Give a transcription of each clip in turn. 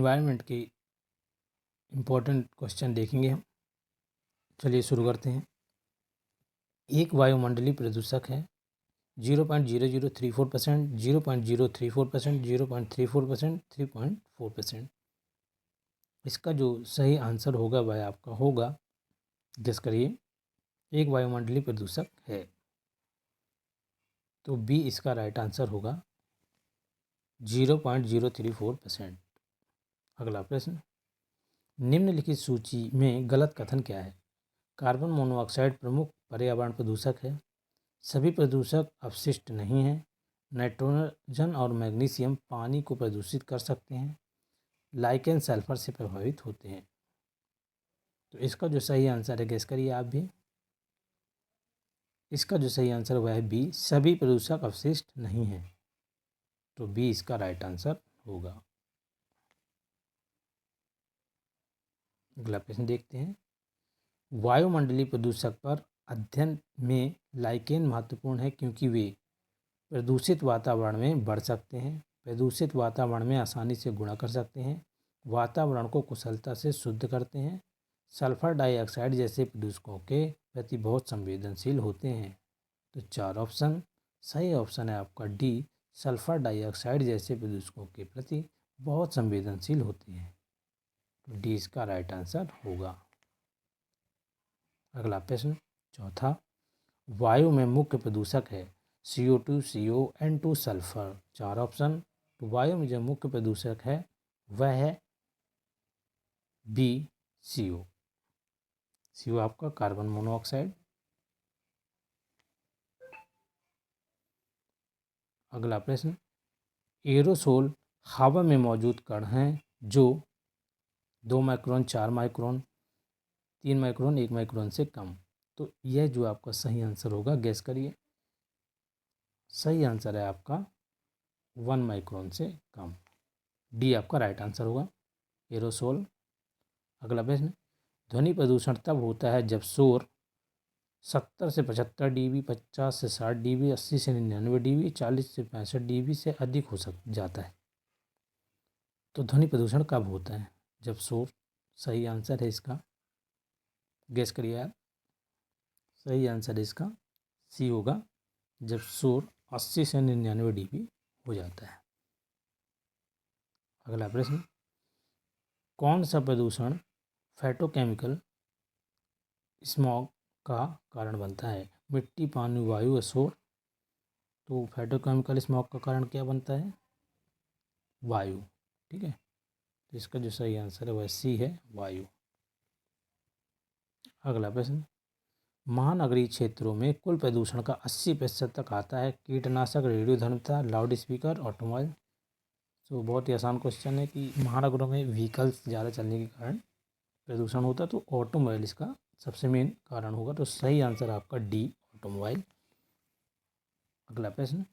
Environment के important question देखेंगे हम। चलिए शुरू करते हैं। एक वायुमंडलीय प्रदूषक है 0.0034%, 0.034%, 0.34%, 3.4%। इसका जो सही आंसर होगा वह आपका होगा, गेस करिए, एक वायुमंडलीय प्रदूषक है तो बी इसका राइट आंसर होगा 0.034%। अगला प्रश्न, निम्नलिखित सूची में गलत कथन क्या है? कार्बन मोनोऑक्साइड प्रमुख पर्यावरण प्रदूषक है, सभी प्रदूषक अपशिष्ट नहीं हैं, नाइट्रोजन और मैग्नीशियम पानी को प्रदूषित कर सकते हैं, लाइकेन सल्फर से प्रभावित होते हैं। तो इसका जो सही आंसर है, गेस करिए आप भी। इसका जो सही आंसर वह है बी, सभी प्रदूषक अपशिष्ट नहीं हैं। तो बी इसका राइट आंसर होगा। अगला प्रश्न देखते हैं। वायुमंडलीय प्रदूषक पर अध्ययन में लाइकेन महत्वपूर्ण है क्योंकि वे प्रदूषित वातावरण में बढ़ सकते हैं, प्रदूषित वातावरण में आसानी से गुणा कर सकते हैं, वातावरण को कुशलता से शुद्ध करते हैं, सल्फर डाइऑक्साइड जैसे प्रदूषकों के प्रति बहुत संवेदनशील होते हैं। तो 4 ऑप्शन सही ऑप्शन है आपका डी, सल्फर डाइऑक्साइड जैसे प्रदूषकों के प्रति बहुत संवेदनशील होते हैं। तो डी इसका राइट आंसर होगा। अगला प्रश्न चौथा, वायु में मुख्य प्रदूषक है CO2, CO, N2, sulphur. 4 option. तो वायु में जो मुख्य प्रदूषक है वह है बी, CO। CO आपका कार्बन मोनोऑक्साइड। अगला प्रश्न, एरोसोल हवा में मौजूद कण हैं जो 2 माइक्रोन, 4 माइक्रोन, 3 माइक्रोन, 1 माइक्रोन से कम। तो यह जो आपका सही आंसर होगा, गेस करिए। सही आंसर है आपका 1 माइक्रोन से कम। डी आपका राइट आंसर होगा, एरोसोल। अगला प्रश्न, ध्वनि प्रदूषण तब होता है जब शोर 70 से 75 dB, 50 से 60 dB, 80 से 99 dB, 40 से 65 dB से अधिक हो जाता है। तो ध्वनि प्रदूषण कब होता है? जब शोर, सही आंसर है इसका, गेस करिए आप। सही आंसर इसका सी होगा, जब शोर 80 से 99 dB हो जाता है। अगला प्रश्न, कौन सा प्रदूषण फाइटोकेमिकल स्मॉग का कारण बनता है? मिट्टी, पानी, वायु या शोर? तो फाइटोकेमिकल स्मॉग का कारण क्या बनता है? वायु। ठीक है, तो इसका जो सही आंसर है वह सी है, वायु। अगला प्रश्न, महानगरीय क्षेत्रों में कुल प्रदूषण का 80% तक आता है कीटनाशक, रेडियोधर्मिता, लाउड स्पीकर, ऑटोमोबाइल। तो बहुत ही आसान क्वेश्चन है कि महानगरों में व्हीकल्स ज़्यादा चलने के कारण प्रदूषण होता है, तो ऑटोमोबाइल इसका सबसे मेन कारण होगा। तो सही आंसर आपका डी, ऑटोमोबाइल। अगला प्रश्न,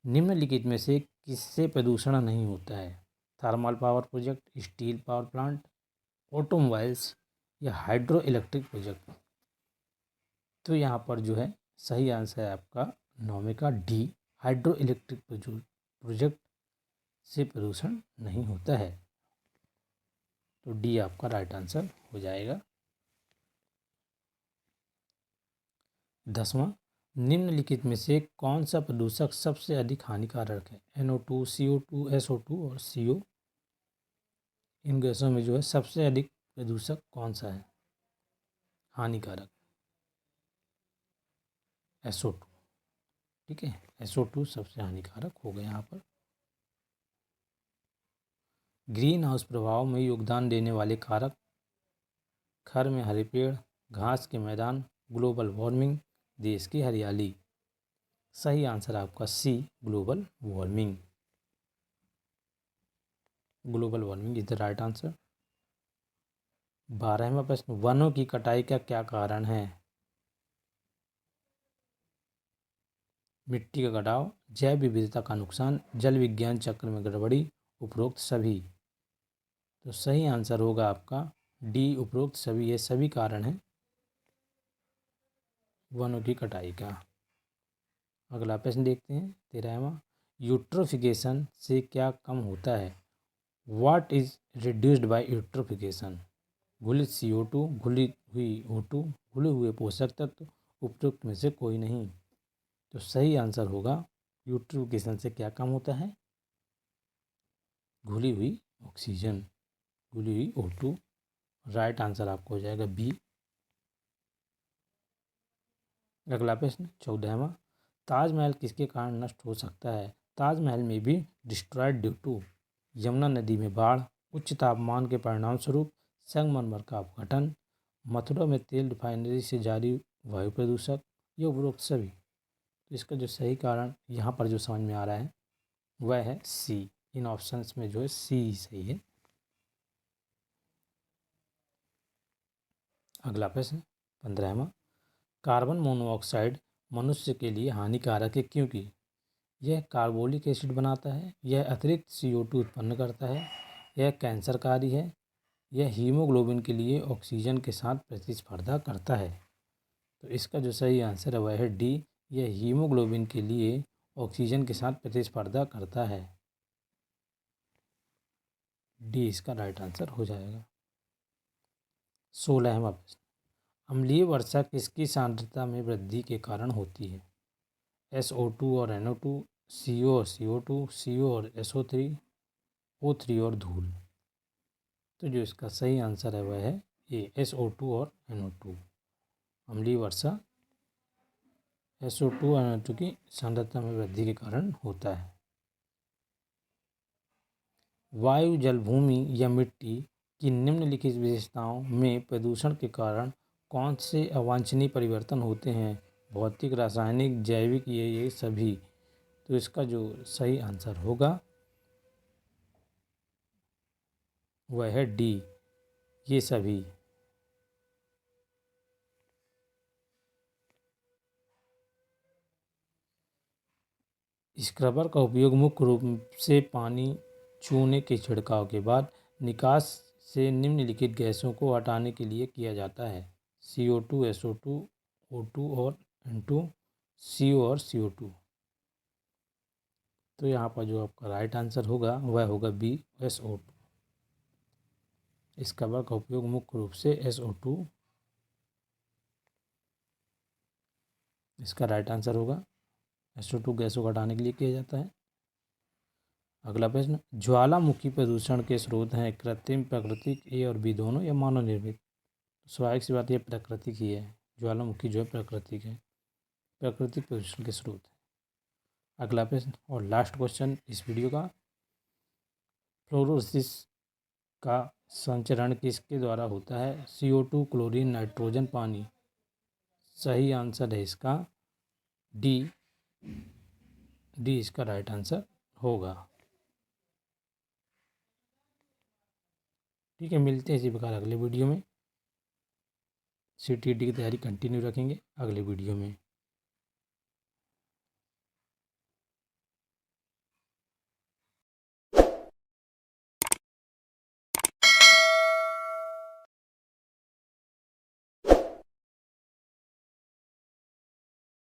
निम्नलिखित में से किससे प्रदूषण नहीं होता है? Thermal power project, steel power plant, automobiles या हाइड्रो इलेक्ट्रिक प्रोजेक्ट? तो यहाँ पर जो है सही आंसर है आपका 9वें का डी, हाइड्रो इलेक्ट्रिक प्रोजेक्ट से प्रदूषण नहीं होता है। तो डी आपका राइट आंसर हो जाएगा। 10वां, निम्नलिखित में से कौन सा प्रदूषक सबसे अधिक हानिकारक है? NO2, CO2, SO2 और CO। इन गैसों में जो है सबसे अधिक प्रदूषक कौन सा है हानिकारक? SO2। ठीक है, SO2 सबसे हानिकारक हो गया यहाँ पर। ग्रीन हाउस प्रभाव में योगदान देने वाले कारक, घर में हरे पेड़, घास के मैदान, ग्लोबल वार्मिंग, देश की हरियाली। सही आंसर आपका C, global warming. Global warming is the right answer. 12वां प्रश्न, वनों की कटाई का क्या कारण है? मिट्टी का कटाव, जैव विविधता का नुकसान, जल विज्ञान चक्र में गड़बड़ी, उपरोक्त सभी। तो सही आंसर होगा आपका डी, उपरोक्त सभी। ये सभी कारण हैं वनों की कटाई का। अगला प्रश्न देखते हैं 13वां, यूट्रोफिकेशन से क्या कम होता है? What is reduced by eutrophication? घुलित CO2, घुली हुई O2, घुले हुए पोषक तत्व, उपयुक्त में से कोई नहीं। तो सही आंसर होगा यूट्रोफिकेशन से क्या काम होता है? घुली हुई ऑक्सीजन, घुली हुई O2। राइट आंसर आपको हो जाएगा बी। अगला प्रश्न 14वां, ताजमहल किसके कारण नष्ट हो सकता है? ताजमहल में भी डिस्ट्रॉयड ड्यू टू यमुना नदी में बाढ़, उच्च तापमान के परिणाम स्वरूप, संगमरमर का अपघटन, मथुरा में तेल रिफाइनरी से जारी वायु प्रदूषक, ये उपरोक्त सभी। तो इसका जो सही कारण यहाँ पर जो समझ में आ रहा है वह है सी। इन ऑप्शंस में जो है सी ही सही है। अगला प्रश्न 15वां, कार्बन मोनोऑक्साइड मनुष्य के लिए हानिकारक है क्योंकि यह कार्बोलिक एसिड बनाता है, यह अतिरिक्त CO2 उत्पन्न करता है, यह कैंसरकारी है, यह हीमोग्लोबिन के लिए ऑक्सीजन के साथ प्रतिस्पर्धा करता है। तो इसका जो सही आंसर है वह है डी, यह हीमोग्लोबिन के लिए ऑक्सीजन के साथ प्रतिस्पर्धा करता है। डी इसका राइट आंसर हो जाएगा। 16वां प्रश्न, अम्लीय वर्षा किसकी सांद्रता में वृद्धि के कारण होती है? SO2 और NO2, CO और CO2, CO और SO3, O3 और धूल। तो जो इसका सही आंसर है वह है ए, SO2 और NO2। अम्लीय वर्षा SO2 और NO2 की सांद्रता में वृद्धि के कारण होता है। वायु, जल, भूमि या मिट्टी की निम्नलिखित विशेषताओं में प्रदूषण के कारण कौन से अवांछनीय परिवर्तन होते हैं? भौतिक, रासायनिक, जैविक, ये सभी। तो इसका जो सही आंसर होगा वह है डी, ये सभी। स्क्रबर का उपयोग मुख्य रूप से पानी चूने के छिड़काव के बाद निकास से निम्नलिखित गैसों को हटाने के लिए किया जाता है? CO2, SO2, O2 और N2, CO और CO2। तो यहाँ पर जो आपका राइट आंसर होगा वह होगा बी, SO2। स्क्रबर का उपयोग मुख्य रूप से SO2, इसका राइट आंसर होगा SO2 गैसों को हटाने के लिए किया जाता है। अगला प्रश्न, ज्वालामुखी प्रदूषण के स्रोत हैं कृत्रिम, प्राकृतिक, ए और बी दोनों या मानव निर्मित? स्वाभाविक सी बात, यह प्राकृतिक ही है। ज्वालामुखी जो है प्राकृतिक है, प्राकृतिक प्रदूषण के स्रोत है। अगला प्रश्न और लास्ट क्वेश्चन इस वीडियो का, फ्लोरोसिस का संचरण किसके द्वारा होता है? CO2, क्लोरीन, नाइट्रोजन, पानी। सही आंसर है इसका डी, डी इसका राइट आंसर होगा। ठीक है, मिलते हैं इसी प्रकार अगले वीडियो में। CTET की तैयारी कंटिन्यू रखेंगे अगले वीडियो में।